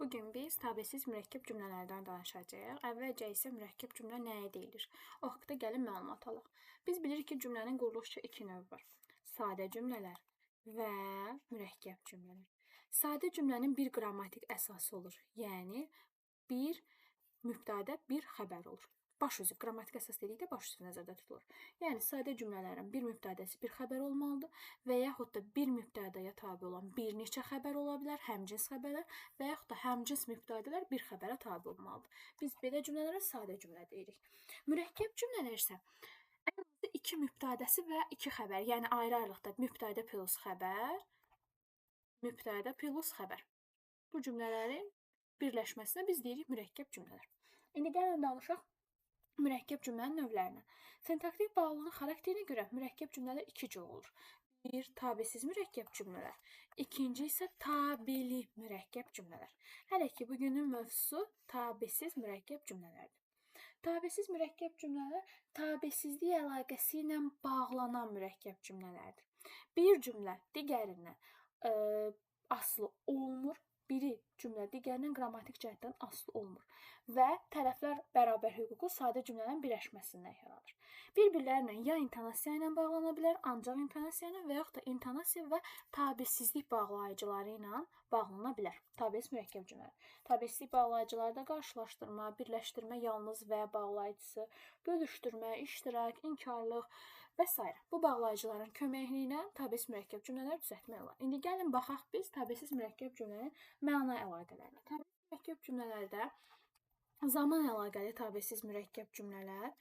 Bugün biz tabesiz mürəkkəb cümlələrdən danışacağıq. Əvvəlcə isə mürəkkəb cümlə nəyə deyilir? O haqda gəlin məlumat alaq. Biz bilirik ki, cümlənin quruluşu iki növ var. Sadə cümlələr və mürəkkəb cümlələr. Sadə cümlənin bir qrammatik əsası olur. Yəni, bir mübtədə, bir xəbər olur. Baş üzü, qrammatik əsas dedikdə baş üzü nəzərdə tutulur. Yəni, sadə cümlələrin bir mübtədəsi, bir xəbər olmalıdır və yaxud da bir mübtədəyə tabi olan bir neçə xəbər ola bilər, həmcins xəbərlər və yaxud da həmcins mübtədələr bir xəbərə tabi olmalıdır. Biz belə cümlələrə sadə cümlə deyirik. Mürəkkəb cümlələr isə ən azı iki mübtədəsi və iki xəbər, yəni ayrı-ayrılıqda mübtədə plus xəbər, mübtədə plus xəbər. Bu cümlələrin birləşməsinə biz deyirik mürəkkəb cümlələr. İndi gəlin danışaq mürəkkəb cümlənin növlərinə. Sintaktik bağlılığın xarakterinə görə mürəkkəb cümlələr iki cür olur. Bir, tabesiz mürəkkəb cümlələr. İkinci isə tabeli mürəkkəb cümlələr. Hələ ki, bugünün mövzusu tabesiz mürəkkəb cümlələrdir. Tabesiz mürəkkəb cümlələr tabesizlik əlaqəsi ilə bağlanan mürəkkəb cümlələrdir. Bir cümlə digərindən asılı olmur. Biri cümlə digərindən qrammatik cəhətdən asılı olmur və tərəflər bərabər hüququ sadə cümlənin birləşməsindən yaranır. Bir-birlərinə ya intonasiya ilə bağlana bilər, ancaq intonasiya ilə və yaxud da intonasiya və tabesizlik bağlayıcıları ilə bağlana bilər. Tabesiz mürəkkəb cümlələr. Tabesizlik bağlayıcılarda qarşılaşdırma, birləşdirmə yalnız və bağlayıcısı, bölüşdürmə, iştirak, inkarlıq və s. Bu bağlayıcıların köməkliyi ilə tabesiz mürəkkəb cümlələr düzəltmək olar. İndi gəlin baxaq biz tabesiz mürəkkəb cümlənin məna əlaqələrinə. Tabesiz mürəkkəb cümlələrdə zaman əlaqəli tabesiz mürəkkəb cümlələr,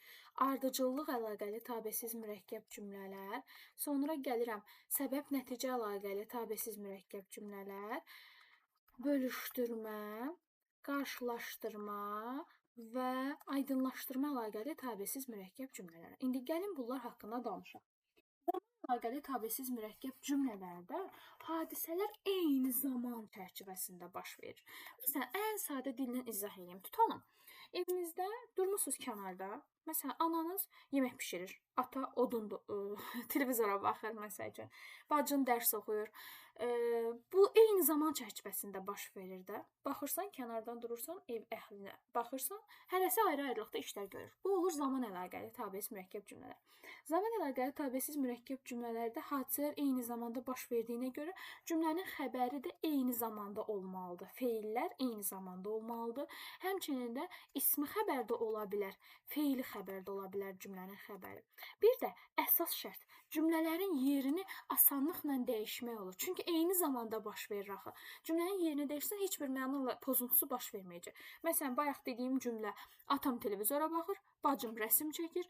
ardıcıllıq əlaqəli tabesiz mürəkkəb cümlələr, sonra gəlirəm səbəb-nəticə əlaqəli tabesiz mürəkkəb cümlələr, bölüşdürmə, qarşılaşdırma və aydınlaşdırma əlaqəli tabesiz mürəkkəb cümlələr. İndi gəlin bunlar haqqında danışaq. Zaman əlaqəli tabesiz mürəkkəb cümlələrdə hadisələr eyni zaman çərçivəsində baş verir. Məsələn, ən sadə dillə izah edeyim. Tutalım, evinizdə durmusunuz kənarda. Məsələn, ananız yemək bişirir, ata televizora baxır, məsələn, bacın dərs oxuyur. Bu eyni zaman çərçivəsində baş verir də. Baxırsan, kənardan durursan, ev əhlinə baxırsan, hərəsi ayrı-ayrılıqda işlər görür. Bu olur zaman əlaqəli tabesiz mürəkkəb cümlələr. Zaman əlaqəli tabesiz mürəkkəb cümlələrdə hadisələr eyni zamanda baş verdiyinə görə cümlənin xəbəri də eyni zamanda olmalıdır. Feillər eyni zamanda olmalıdır. Həmçinin də ismi xəbər də ola bilər, feili xəbər də ola bilər cümlənin xəbəri. Bir də əsas şərt, cümlələrin yerini asanlıqla dəyişmək olur. Çünki eyni zamanda baş verir axı. Cümlənin yerini dəyişsən heç bir məna pozuntusu baş verməyəcək. Məsələn, bayaq dediyim cümlə, atam televizora baxır, bacım rəsm çəkir,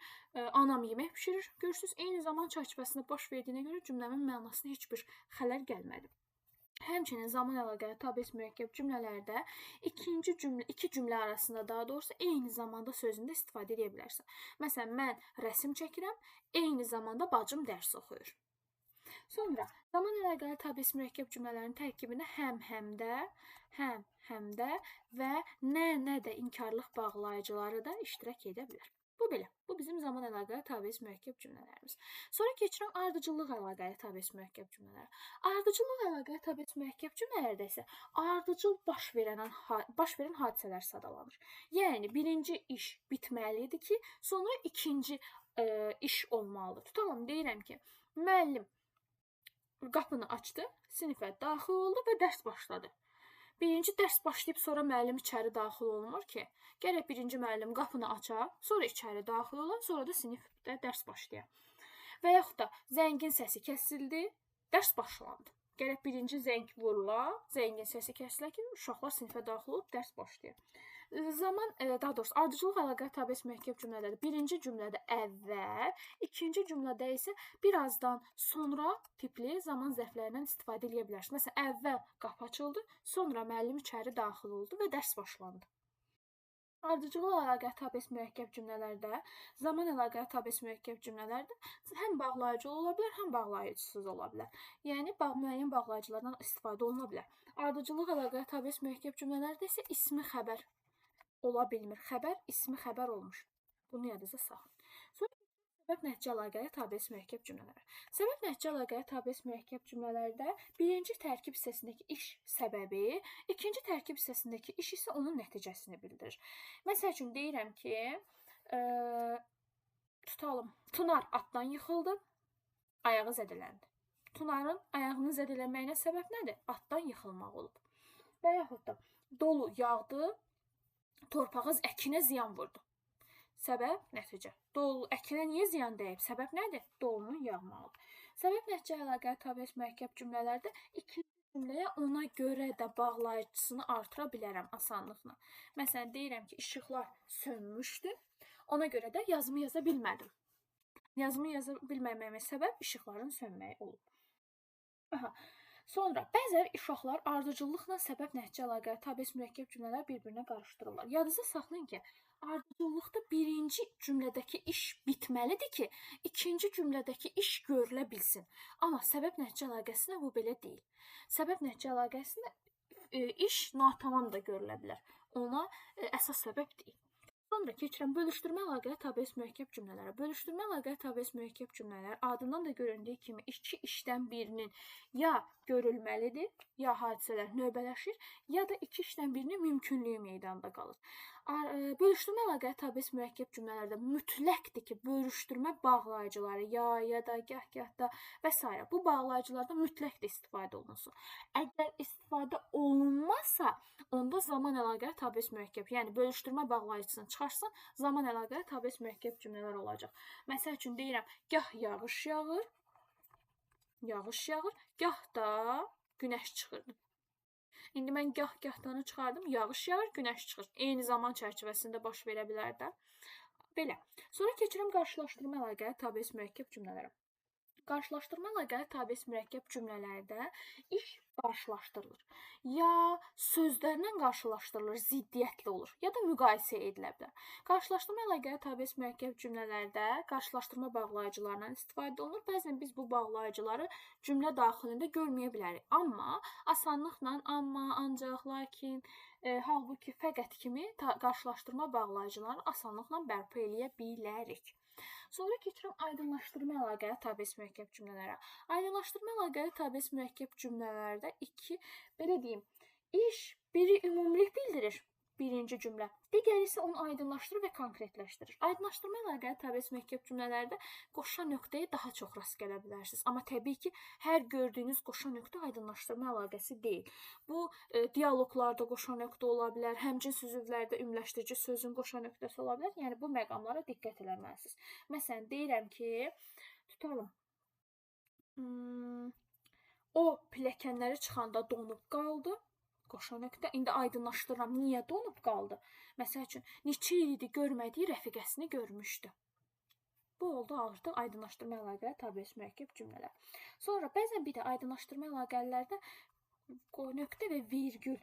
anam yemək bişirir. Görürsünüz, eyni zaman çərçivəsində baş verdiyinə görə cümlənin mənasına heç bir xələl gəlmədi. Həmçinin zaman əlaqəli tabesiz mürəkkəb cümlələrdə iki cümlə arasında daha doğrusu eyni zamanda sözündə istifadə edə bilərsən. Məsələn, mən rəsm çəkirəm, eyni zamanda bacım dərs oxuyur. Sonra, zaman əlaqəli tabesiz mürəkkəb cümlələrin tərkibində həm-həmdə və nə də inkarlıq bağlayıcıları da iştirak edə bilər. Bu belə. Bu bizim zaman əlaqəli tabesiz mürəkkəb cümlələrimiz. Sonra keçirəm ardıcıllıq əlaqəli tabesiz mürəkkəb cümlələri. Ardıcıllıq əlaqəli tabesiz mürəkkəb cümlələrdə isə ardıcıl baş verən hadisələr sadalanır. Yəni, birinci iş bitməlidir ki, sonra ikinci iş olmalıdır. Tutalım, deyirəm ki, müəllim qapını açdı, sinifə daxil oldu və dərs başladı. Birinci dərs başlayıb sonra müəllim içəri daxil olmur ki, gərək birinci müəllim qapını açar, sonra içəri daxil olar, sonra da sinifdə dərs başlayar. Və yaxud da zəngin səsi kəsildi, dərs başlandı. Gərək birinci zəng vurular, zəngin səsi kəsilər ki, uşaqlar sinifə daxil olub dərs başlayır. Daha doğrusu, ardıcıllıq əlaqəli tabesiz mürəkkəb cümlələrdə birinci cümlədə əvvəl, ikinci cümlədə isə birazdan sonra tipli zaman zərflərindən istifadə edə bilərsiniz. Məsələn, əvvəl qapı açıldı, sonra müəllim içəri daxil oldu və dərs başlandı. Ardıcıllıq əlaqəli tabesiz mürəkkəb cümlələrdə, zaman əlaqəli tabesiz mürəkkəb cümlələrdə həm bağlayıcı ola bilər, həm bağlayıcısız ola bilər. Yəni, müəyyən bağlayıcılardan istifadə oluna bilər. Ardıcıllıq əlaqəli tabesiz mürəkkəb cümlələrdə isə ismi xəbər ola bilmir. Xəbər, ismi xəbər olmuş. Bunu yadınızda saxlayın. Sonra Səbəb-nəticə əlaqəyə tabe mürəkkəb cümlələr. Səbəb-nəticə əlaqəyə tabe mürəkkəb cümlələrdə birinci tərkib hissəsindəki iş səbəbi, ikinci tərkib hissəsindəki iş isə onun nəticəsini bildirir. Məsəl üçün deyirəm ki, tutalım, Tunar atdan yıxıldı, ayağı zədələndi. Tunarın ayağının zədələnməyinə səbəb nədir? Atdan yıxılmaq olub. Və yaxud da dolu yağdı, torpağa, əkinə ziyan vurdu. Səbəb, nəticə. Dolu, əkinə niyə ziyan dəyib? Səbəb nədir? Dolunun yağmağıdır. Səbəb-nəticə əlaqəyə tabe mürəkkəb cümlələrdə ikinci cümləyə ona görə də bağlayıcısını artıra bilərəm asanlıqla. Məsələn, deyirəm ki, işıqlar sönmüşdü, ona görə də yazımı yaza bilmədim. Yazımı yaza bilməməyimə səbəb işıqların sönməyi olub. Sonra bəzən uşaqlar ardıcıllıqla səbəb-nəticə əlaqəyə tabe mürəkkəb cümlələr bir-birinə qarışdırırlar. Yadınızda saxlayın ki, ardıcıllıqda birinci cümlədəki iş bitməlidir ki, ikinci cümlədəki iş görülə bilsin. Amma səbəb-nəticə əlaqəsində bu belə deyil. Səbəb-nəticə əlaqəsində iş natamam da görülə bilər. Ona əsas səbəb deyil. Sonra keçirəm bölüşdürmə əlaqəyə tabe mürəkkəb cümlələrə. Bölüşdürmə əlaqəyə tabe mürəkkəb cümlələr adından da göründüyü kimi iki işdən birinin ya görülməlidir, ya hadisələr növbələşir, ya da iki işdən birinin mümkünlüyü meydanda qalır. Bölüşdürmə əlaqəyə tabe mürəkkəb cümlələrdə mütləqdir ki, bölüşdürmə bağlayıcıları ya da, gah da və s. bu bağlayıcılardan mütləq də istifadə olunsun. Əgər istifadə olunmazsa, onda zaman əlaqəyə tabe mürəkkəb, yəni bölüşdürmə bağlayıcısını çıxarsan, zaman əlaqəyə tabe mürəkkəb cümlələr olacaq. Məsəl üçün deyirəm, gah yağış yağır, gah da günəş çıxırdı. İndi mən gah-gahdanı çıxardım, yağış yağır, günəş çıxır. Eyni zaman çərçivəsində baş verə bilər də. Belə. Sonra keçirəm qarşılaşdırma əlaqəyə tabe mürəkkəb cümlələrə. Qarşılaşdırma əlaqəyə tabe mürəkkəb cümlələrdə iş qarşılaşdırılır. Ya sözlərlə qarşılaşdırılır, ziddiyyətli olur, ya da müqayisə edilə bilər. Qarşılaşdırma əlaqəyə tabe mürəkkəb cümlələrdə qarşılaşdırma bağlayıcılarından istifadə olunur. Bəzən biz bu bağlayıcıları cümlə daxilində görməyə bilərik. Amma asanlıqla amma, ancaq, lakin, halbuki, fəqət kimi qarşılaşdırma bağlayıcılarını asanlıqla bərpa eləyə bilərik. Sonra keçirəm aydınlaşdırma əlaqəyə tabe mürəkkəb cümlələrə. Aydınlaşdırma əlaqəyə tabe mürəkkəb cümlələrdə belə deyim, iş biri ümumilik bildirir, birinci cümlə. Digəri isə onu aydınlaşdırır və konkretləşdirir. Aydınlaşdırma əlaqəyə tabe mürəkkəb cümlələrdə qoşa nöqtəyə daha çox rast gələ bilərsiniz. Amma təbii ki, hər gördüyünüz qoşa nöqtə aydınlaşdırma əlaqəsi deyil. Bu, dialoqlarda qoşa nöqtə ola bilər, həmçinin sözüvlərdə ümləşdirici sözün qoşa nöqtəsi ola bilər. Yəni, bu məqamlara diqqət eləməlisiniz. Məsələn, deyirəm ki, tutalım, o pilləkənləri çıxanda donub qaldı. Qoşa nöqtə. İndi aydınlaşdırıram, niyə donub qaldı? Məsəl üçün, neçə il idi görmədiyi rəfiqəsini görmüşdü. Bu oldu artıq aydınlaşdırma əlaqəyə tabe mürəkkəb cümlələr. Sonra bəzən bir də aydınlaşdırma əlaqələrdə nöqtə və virgül,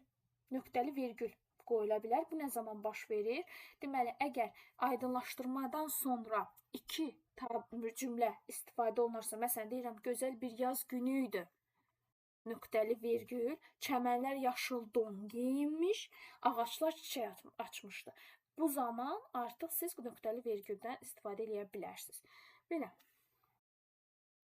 nöqtəli virgül qoyula bilər. Bu nə zaman baş verir? Deməli, əgər aydınlaşdırmadan sonra iki cümlə istifadə olunarsa, məsələn, deyirəm, gözəl bir yaz günü idi. Nöqtəli virgül, çəmənlər yaşıl don geyinmiş, ağaclar çiçək açmışdı. Bu zaman artıq siz nöqtəli virgüldən istifadə edə bilərsiniz. Belə.